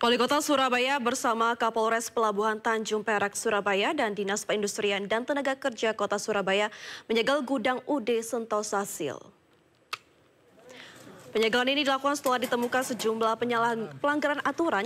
Wali Kota Surabaya bersama Kapolres Pelabuhan Tanjung Perak Surabaya dan Dinas Perindustrian dan Tenaga Kerja Kota Surabaya menyegel gudang UD Sentosa Sil. Penyegelan ini dilakukan setelah ditemukan sejumlah pelanggaran aturan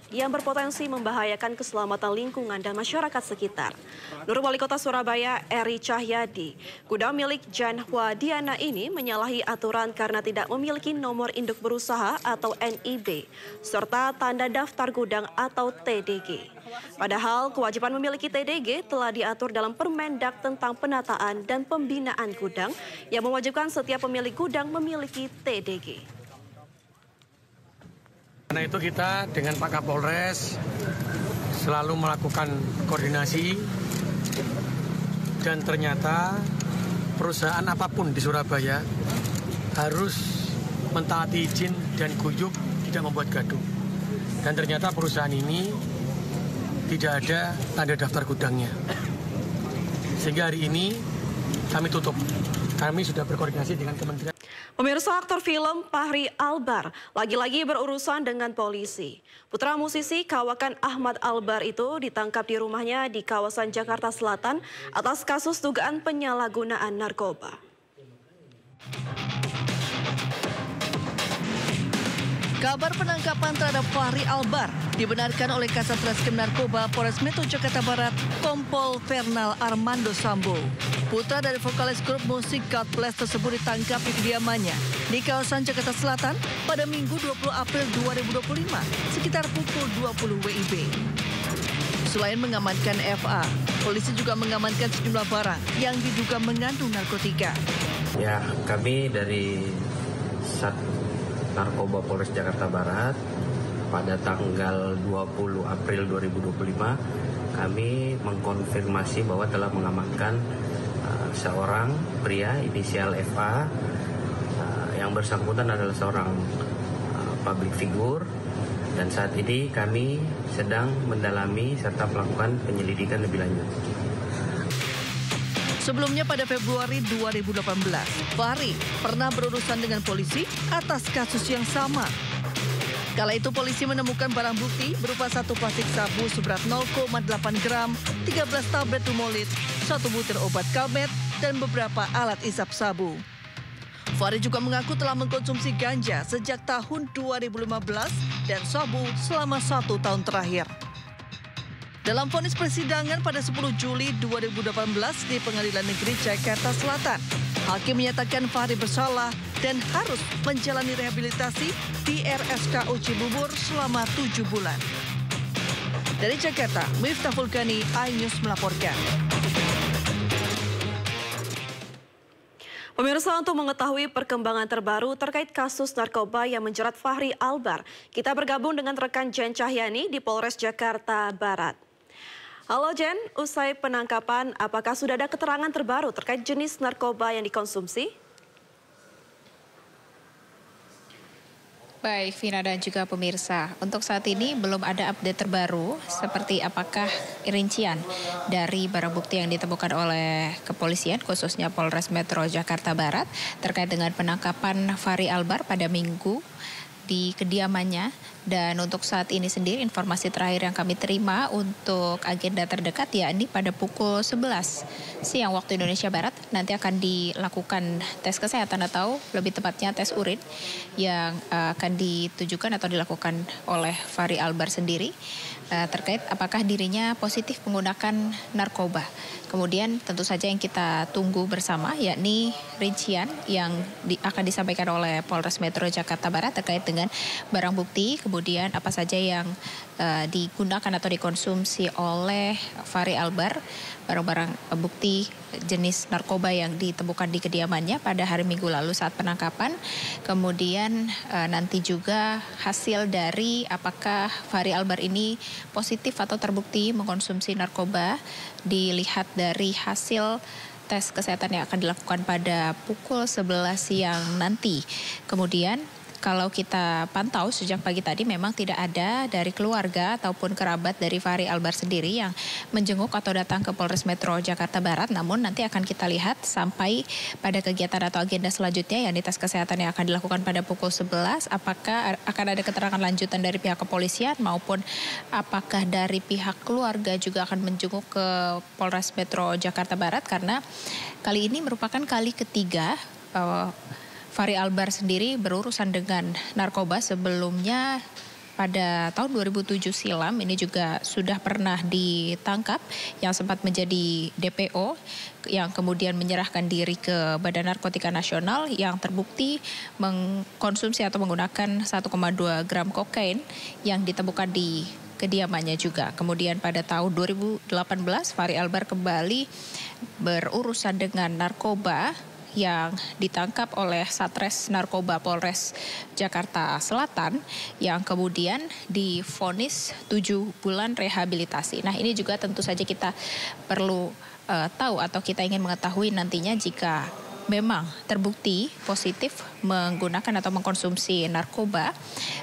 yang berpotensi membahayakan keselamatan lingkungan dan masyarakat sekitar. Menurut Wali Kota Surabaya, Eri Cahyadi, gudang milik Janhwa Diana ini menyalahi aturan karena tidak memiliki nomor induk berusaha atau NIB, serta tanda daftar gudang atau TDG. Padahal kewajiban memiliki TDG telah diatur dalam Permendak tentang penataan dan pembinaan gudang yang mewajibkan setiap pemilik gudang memiliki TDG. Karena itu kita dengan Pak Kapolres selalu melakukan koordinasi dan ternyata perusahaan apapun di Surabaya harus mentaati izin dan guyup tidak membuat gaduh. Dan ternyata perusahaan ini tidak ada tanda daftar gudangnya. Sehingga hari ini kami tutup. Kami sudah berkoordinasi dengan Kementerian. Pemirsa, aktor film Fahri Albar lagi-lagi berurusan dengan polisi. Putra musisi kawakan Ahmad Albar itu ditangkap di rumahnya di kawasan Jakarta Selatan atas kasus dugaan penyalahgunaan narkoba. Kabar penangkapan terhadap Fahri Albar dibenarkan oleh Kasat Reskrim Narkoba Polres Metro Jakarta Barat, Kompol Fernal Armando Sambo. Putra dari vokalis grup musik God Bless tersebut ditangkap di kediamannya di kawasan Jakarta Selatan pada Minggu 20 April 2025 sekitar pukul 20 WIB. Selain mengamankan FA, polisi juga mengamankan sejumlah barang yang diduga mengandung narkotika. Ya, kami dari Narkoba Polres Jakarta Barat pada tanggal 20 April 2025 kami mengkonfirmasi bahwa telah mengamankan seorang pria inisial FA yang bersangkutan adalah seorang public figure, dan saat ini kami sedang mendalami serta melakukan penyelidikan lebih lanjut. Sebelumnya pada Februari 2018, Fahri pernah berurusan dengan polisi atas kasus yang sama. Kala itu polisi menemukan barang bukti berupa satu plastik sabu seberat 0,8 gram, 13 tablet Lumolid, satu butir obat Calmet, dan beberapa alat isap sabu. Fahri juga mengaku telah mengkonsumsi ganja sejak tahun 2015 dan sabu selama 1 tahun terakhir. Dalam vonis persidangan pada 10 Juli 2018 di Pengadilan Negeri Jakarta Selatan, hakim menyatakan Fahri bersalah dan harus menjalani rehabilitasi di RSKU Cibubur selama 7 bulan. Dari Jakarta, Miftah Fulkani, iNews melaporkan. Pemirsa, untuk mengetahui perkembangan terbaru terkait kasus narkoba yang menjerat Fahri Albar, kita bergabung dengan rekan Jen Cahyani di Polres Jakarta Barat. Halo Jen, usai penangkapan, apakah sudah ada keterangan terbaru terkait jenis narkoba yang dikonsumsi? Baik, Vina dan juga pemirsa, untuk saat ini belum ada update terbaru seperti apakah rincian dari barang bukti yang ditemukan oleh kepolisian, khususnya Polres Metro Jakarta Barat, terkait dengan penangkapan Fahri Albar pada Minggu di kediamannya. Dan untuk saat ini sendiri informasi terakhir yang kami terima untuk agenda terdekat yakni pada pukul 11 siang waktu Indonesia Barat nanti akan dilakukan tes kesehatan atau lebih tepatnya tes urin yang akan ditujukan atau dilakukan oleh Fahri Albar sendiri terkait apakah dirinya positif menggunakan narkoba. Kemudian tentu saja yang kita tunggu bersama yakni rincian yang akan disampaikan oleh Polres Metro Jakarta Barat terkait dengan barang bukti, kemudian apa saja yang digunakan atau dikonsumsi oleh Fahri Albar, barang-barang bukti jenis narkoba yang ditemukan di kediamannya pada hari Minggu lalu saat penangkapan. Kemudian nanti juga hasil dari apakah Fahri Albar ini positif atau terbukti mengkonsumsi narkoba dilihat dari hasil tes kesehatan yang akan dilakukan pada pukul 11 siang nanti. Kemudian kalau kita pantau sejak pagi tadi memang tidak ada dari keluarga ataupun kerabat dari Fahri Albar sendiri yang menjenguk atau datang ke Polres Metro Jakarta Barat. Namun nanti akan kita lihat sampai pada kegiatan atau agenda selanjutnya, yakni tes kesehatan yang akan dilakukan pada pukul 11. Apakah akan ada keterangan lanjutan dari pihak kepolisian maupun apakah dari pihak keluarga juga akan menjenguk ke Polres Metro Jakarta Barat, karena kali ini merupakan kali ketiga Fahri Albar sendiri berurusan dengan narkoba. Sebelumnya pada tahun 2007 silam ini juga sudah pernah ditangkap yang sempat menjadi DPO yang kemudian menyerahkan diri ke Badan Narkotika Nasional yang terbukti mengkonsumsi atau menggunakan 1,2 gram kokain yang ditemukan di kediamannya juga. Kemudian pada tahun 2018 Fahri Albar kembali berurusan dengan narkoba yang ditangkap oleh Satres Narkoba Polres Jakarta Selatan yang kemudian divonis 7 bulan rehabilitasi. Nah, ini juga tentu saja kita perlu tahu atau kita ingin mengetahui nantinya jika memang terbukti positif menggunakan atau mengkonsumsi narkoba,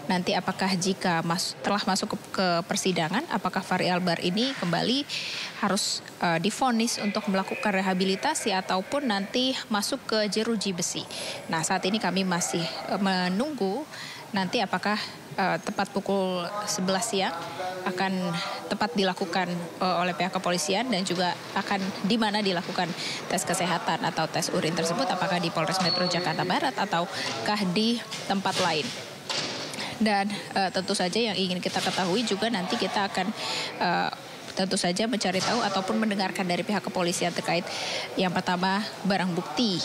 nanti apakah jika telah masuk ke persidangan, apakah Fahri Albar ini kembali harus divonis untuk melakukan rehabilitasi ataupun nanti masuk ke jeruji besi. Nah, saat ini kami masih menunggu nanti apakah tepat pukul 11 siang akan tepat dilakukan oleh pihak kepolisian dan juga akan di mana dilakukan tes kesehatan atau tes urin tersebut, apakah di Polres Metro Jakarta Barat ataukah di tempat lain. Dan tentu saja yang ingin kita ketahui juga nanti kita akan tentu saja mencari tahu ataupun mendengarkan dari pihak kepolisian terkait yang pertama barang bukti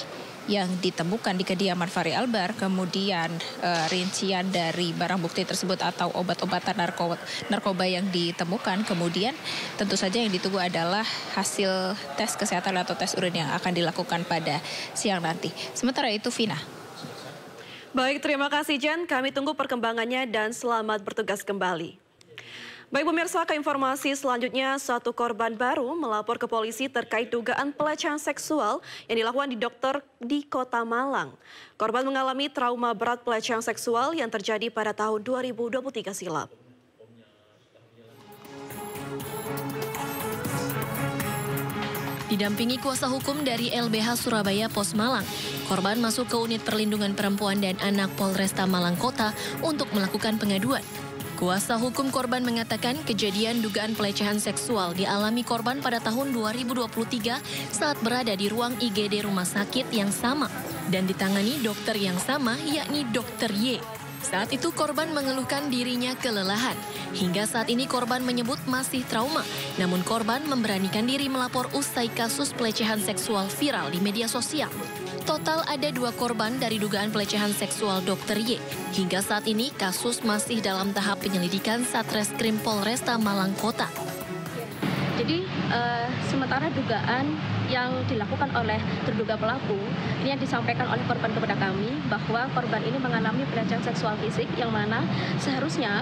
yang ditemukan di kediaman Fahri Albar, kemudian rincian dari barang bukti tersebut atau obat-obatan narkoba yang ditemukan, kemudian tentu saja yang ditunggu adalah hasil tes kesehatan atau tes urin yang akan dilakukan pada siang nanti. Sementara itu, Vina. Baik, terima kasih Jen. Kami tunggu perkembangannya dan selamat bertugas kembali. Baik pemirsa, ke informasi selanjutnya, satu korban baru melapor ke polisi terkait dugaan pelecehan seksual yang dilakukan di dokter di Kota Malang. Korban mengalami trauma berat pelecehan seksual yang terjadi pada tahun 2023 silam. Didampingi kuasa hukum dari LBH Surabaya Pos Malang, korban masuk ke unit perlindungan perempuan dan anak Polresta Malang Kota untuk melakukan pengaduan. Kuasa hukum korban mengatakan kejadian dugaan pelecehan seksual dialami korban pada tahun 2023 saat berada di ruang IGD rumah sakit yang sama dan ditangani dokter yang sama, yakni Dr. Y. Saat itu korban mengeluhkan dirinya kelelahan. Hingga saat ini korban menyebut masih trauma, namun korban memberanikan diri melapor usai kasus pelecehan seksual viral di media sosial. Total ada 2 korban dari dugaan pelecehan seksual Dr. Y. Hingga saat ini kasus masih dalam tahap penyelidikan Satreskrim Polresta Malang Kota. Jadi sementara dugaan yang dilakukan oleh terduga pelaku ini yang disampaikan oleh korban kepada kami bahwa korban ini mengalami pelecehan seksual fisik yang mana seharusnya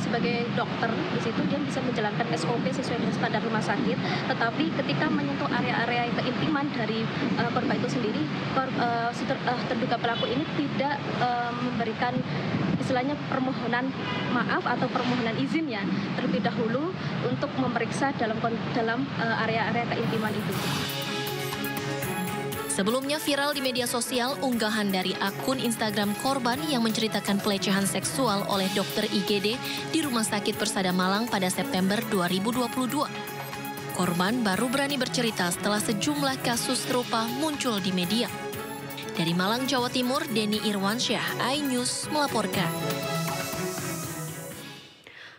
sebagai dokter di situ dia bisa menjalankan SOP sesuai dengan standar rumah sakit, tetapi ketika menyentuh area-area keintiman dari korban itu sendiri, terduga pelaku ini tidak memberikan istilahnya permohonan maaf atau permohonan izinnya terlebih dahulu untuk memeriksa dalam area-area keintiman itu. Sebelumnya viral di media sosial unggahan dari akun Instagram korban yang menceritakan pelecehan seksual oleh dokter IGD di Rumah Sakit Persada Malang pada September 2022. Korban baru berani bercerita setelah sejumlah kasus serupa muncul di media. Dari Malang, Jawa Timur, Denny Irwansyah, iNews melaporkan.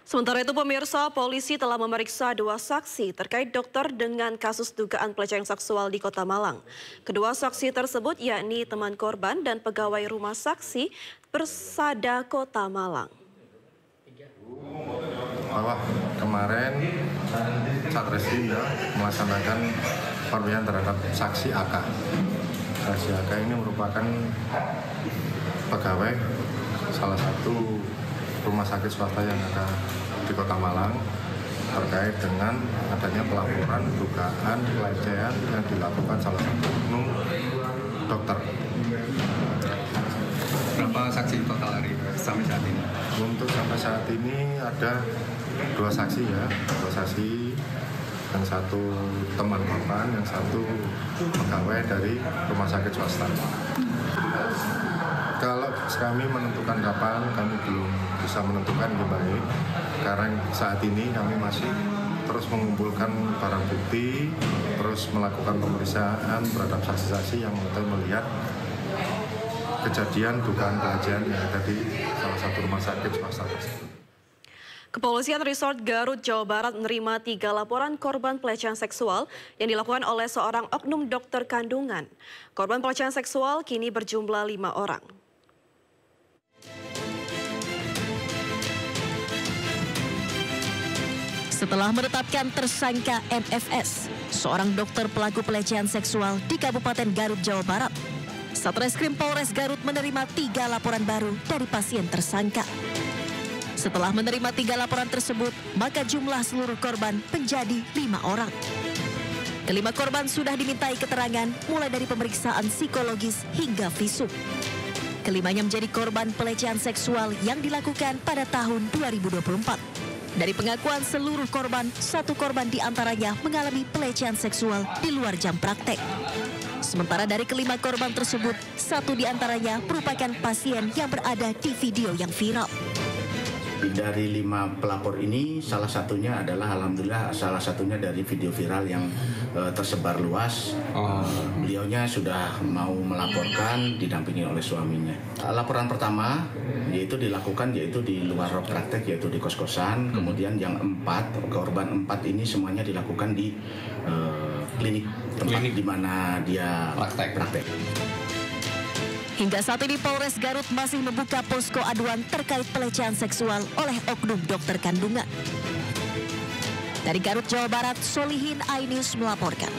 Sementara itu pemirsa, polisi telah memeriksa 2 saksi terkait dokter dengan kasus dugaan pelecehan seksual di Kota Malang. Kedua saksi tersebut yakni teman korban dan pegawai rumah saksi Persada Kota Malang. Bahwa kemarin Satreskrim melaksanakan pemeriksaan terhadap saksi AK. Saksi AK ini merupakan pegawai salah satu rumah sakit swasta yang ada di Kota Malang terkait dengan adanya pelaporan dugaan pelecehan yang dilakukan salah satu oknum dokter. Berapa saksi total hari sampai saat ini? Untuk sampai saat ini ada 2 saksi ya, 2 saksi, yang satu teman korban, yang satu pegawai dari rumah sakit swasta. Kalau kami menentukan kapan, kami belum bisa menentukan lebih baik, karena saat ini kami masih terus mengumpulkan barang bukti, terus melakukan pemeriksaan terhadap saksi-saksi yang melihat kejadian dugaan pelecehan yang ada di salah satu rumah sakit swasta tersebut. Kepolisian Resort Garut, Jawa Barat menerima 3 laporan korban pelecehan seksual yang dilakukan oleh seorang oknum dokter kandungan. Korban pelecehan seksual kini berjumlah 5 orang. Setelah menetapkan tersangka MFS, seorang dokter pelaku pelecehan seksual di Kabupaten Garut, Jawa Barat, Satreskrim Polres Garut menerima 3 laporan baru dari pasien tersangka. Setelah menerima 3 laporan tersebut, maka jumlah seluruh korban menjadi 5 orang. Kelima korban sudah dimintai keterangan mulai dari pemeriksaan psikologis hingga visum. Kelimanya menjadi korban pelecehan seksual yang dilakukan pada tahun 2024. Dari pengakuan seluruh korban, 1 korban diantaranya mengalami pelecehan seksual di luar jam praktek. Sementara dari kelima korban tersebut, 1 diantaranya merupakan pasien yang berada di video yang viral. Dari 5 pelapor ini, salah satunya adalah alhamdulillah salah satunya dari video viral yang tersebar luas. Beliaunya sudah mau melaporkan didampingi oleh suaminya. Laporan pertama yaitu dilakukan di luar praktek, yaitu di kos-kosan. Kemudian yang 4 korban 4 ini semuanya dilakukan di klinik tempat di mana dia praktek. Hingga saat ini Polres Garut masih membuka posko aduan terkait pelecehan seksual oleh oknum dokter kandungan. Dari Garut, Jawa Barat, Solihin Ainis melaporkan.